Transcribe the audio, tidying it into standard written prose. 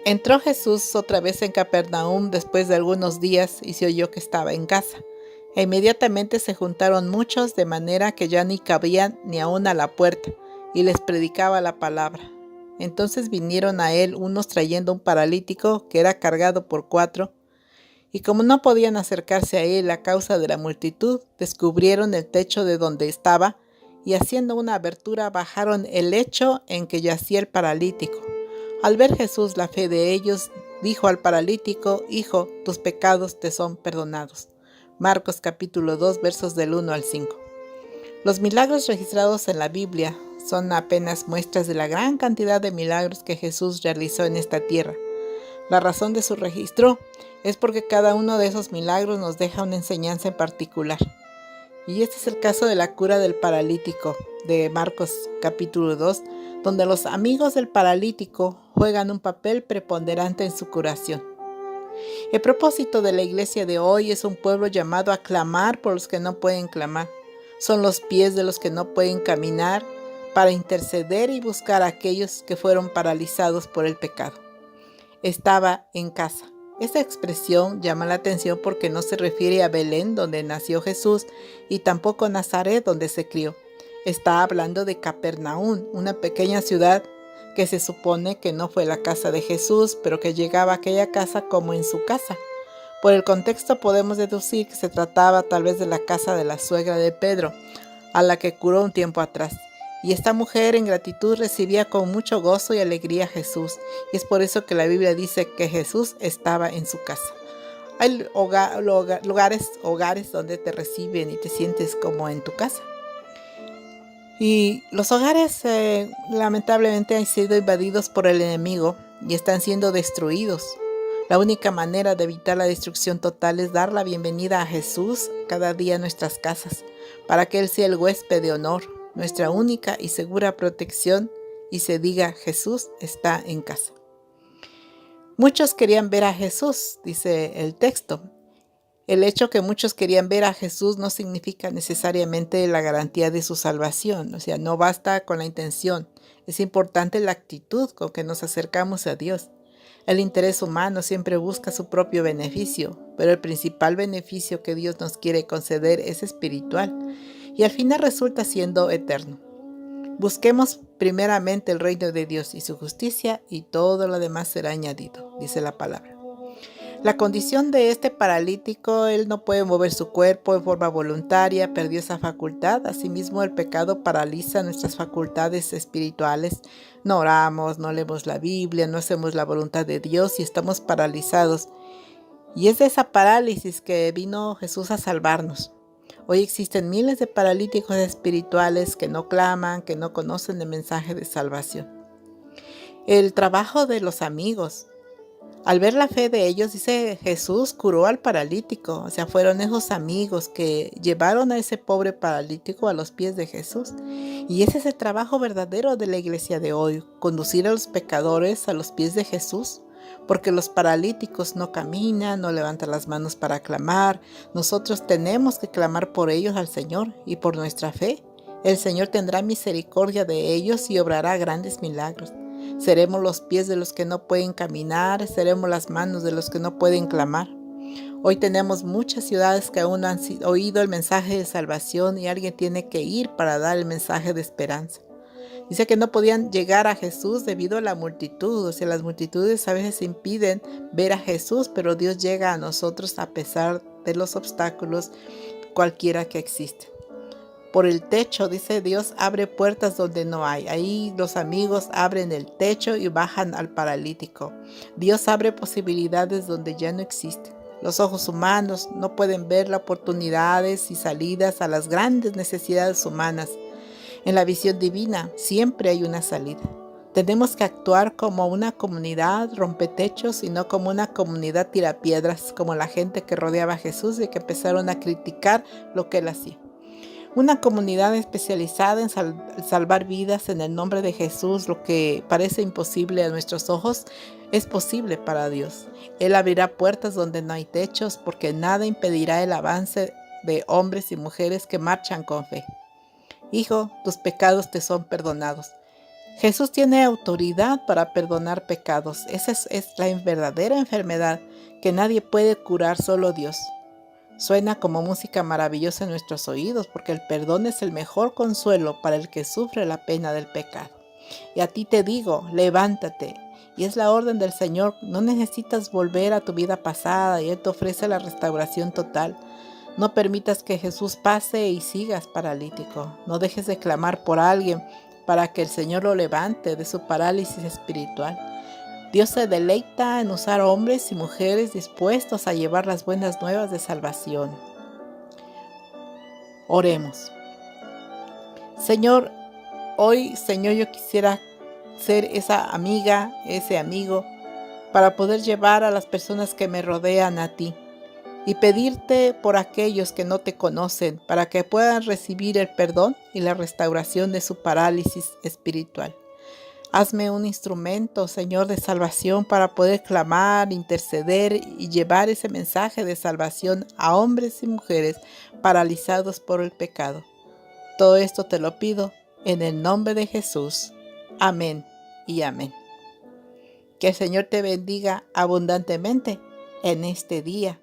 Entró Jesús otra vez en Capernaum después de algunos días y se oyó que estaba en casa. E inmediatamente se juntaron muchos, de manera que ya ni cabían ni aun a la puerta, y les predicaba la palabra. Entonces vinieron a él unos trayendo un paralítico que era cargado por 4, y como no podían acercarse a él a causa de la multitud, descubrieron el techo de donde estaba, y haciendo una abertura bajaron el lecho en que yacía el paralítico. Al ver Jesús la fe de ellos, dijo al paralítico: Hijo, tus pecados te son perdonados. Marcos capítulo 2, versos del 1 al 5. Los milagros registrados en la Biblia son apenas muestras de la gran cantidad de milagros que Jesús realizó en esta tierra. La razón de su registro es porque cada uno de esos milagros nos deja una enseñanza en particular. Y este es el caso de la cura del paralítico de Marcos capítulo 2, donde los amigos del paralítico juegan un papel preponderante en su curación. El propósito de la iglesia de hoy es un pueblo llamado a clamar por los que no pueden clamar. Son los pies de los que no pueden caminar para interceder y buscar a aquellos que fueron paralizados por el pecado. Estaba en casa. Esta expresión llama la atención porque no se refiere a Belén, donde nació Jesús, y tampoco a Nazaret, donde se crió. Está hablando de Capernaum, una pequeña ciudad que se supone que no fue la casa de Jesús, pero que llegaba a aquella casa como en su casa. Por el contexto podemos deducir que se trataba tal vez de la casa de la suegra de Pedro, a la que curó un tiempo atrás. Y esta mujer en gratitud recibía con mucho gozo y alegría a Jesús, y es por eso que la Biblia dice que Jesús estaba en su casa. Hay hogares donde te reciben y te sientes como en tu casa. Y los hogares lamentablemente han sido invadidos por el enemigo y están siendo destruidos. La única manera de evitar la destrucción total es dar la bienvenida a Jesús cada día a nuestras casas, para que Él sea el huésped de honor, nuestra única y segura protección, y se diga: Jesús está en casa. Muchos querían ver a Jesús, dice el texto. El hecho que muchos querían ver a Jesús no significa necesariamente la garantía de su salvación. O sea, no basta con la intención. Es importante la actitud con que nos acercamos a Dios. El interés humano siempre busca su propio beneficio, pero el principal beneficio que Dios nos quiere conceder es espiritual y al final resulta siendo eterno. Busquemos primeramente el reino de Dios y su justicia, y todo lo demás será añadido, dice la palabra. La condición de este paralítico: él no puede mover su cuerpo en forma voluntaria, perdió esa facultad. Asimismo, el pecado paraliza nuestras facultades espirituales. No oramos, no leemos la Biblia, no hacemos la voluntad de Dios y estamos paralizados. Y es de esa parálisis que vino Jesús a salvarnos. Hoy existen miles de paralíticos espirituales que no claman, que no conocen el mensaje de salvación. El trabajo de los amigos. Al ver la fe de ellos, dice, Jesús curó al paralítico. O sea, fueron esos amigos que llevaron a ese pobre paralítico a los pies de Jesús. Y ese es el trabajo verdadero de la iglesia de hoy: conducir a los pecadores a los pies de Jesús. Porque los paralíticos no caminan, no levantan las manos para clamar. Nosotros tenemos que clamar por ellos al Señor, y por nuestra fe el Señor tendrá misericordia de ellos y obrará grandes milagros. Seremos los pies de los que no pueden caminar, seremos las manos de los que no pueden clamar. Hoy tenemos muchas ciudades que aún no han oído el mensaje de salvación, y alguien tiene que ir para dar el mensaje de esperanza. Dice que no podían llegar a Jesús debido a la multitud. O sea, las multitudes a veces impiden ver a Jesús, pero Dios llega a nosotros a pesar de los obstáculos cualquiera que existen. Por el techo, dice, Dios abre puertas donde no hay. Ahí los amigos abren el techo y bajan al paralítico. Dios abre posibilidades donde ya no existen. Los ojos humanos no pueden ver las oportunidades y salidas a las grandes necesidades humanas. En la visión divina siempre hay una salida. Tenemos que actuar como una comunidad rompetechos y no como una comunidad tirapiedras, como la gente que rodeaba a Jesús y que empezaron a criticar lo que él hacía. Una comunidad especializada en salvar vidas en el nombre de Jesús. Lo que parece imposible a nuestros ojos es posible para Dios. Él abrirá puertas donde no hay techos, porque nada impedirá el avance de hombres y mujeres que marchan con fe. Hijo, tus pecados te son perdonados. Jesús tiene autoridad para perdonar pecados. Esa es la verdadera enfermedad que nadie puede curar, solo Dios. Suena como música maravillosa en nuestros oídos, porque el perdón es el mejor consuelo para el que sufre la pena del pecado. Y a ti te digo, levántate. Y es la orden del Señor. No necesitas volver a tu vida pasada y Él te ofrece la restauración total. No permitas que Jesús pase y sigas paralítico. No dejes de clamar por alguien para que el Señor lo levante de su parálisis espiritual. Dios se deleita en usar hombres y mujeres dispuestos a llevar las buenas nuevas de salvación. Oremos. Señor, hoy, Señor, yo quisiera ser esa amiga, ese amigo, para poder llevar a las personas que me rodean a ti y pedirte por aquellos que no te conocen, para que puedan recibir el perdón y la restauración de su parálisis espiritual. Hazme un instrumento, Señor, de salvación para poder clamar, interceder y llevar ese mensaje de salvación a hombres y mujeres paralizados por el pecado. Todo esto te lo pido en el nombre de Jesús. Amén y amén. Que el Señor te bendiga abundantemente en este día.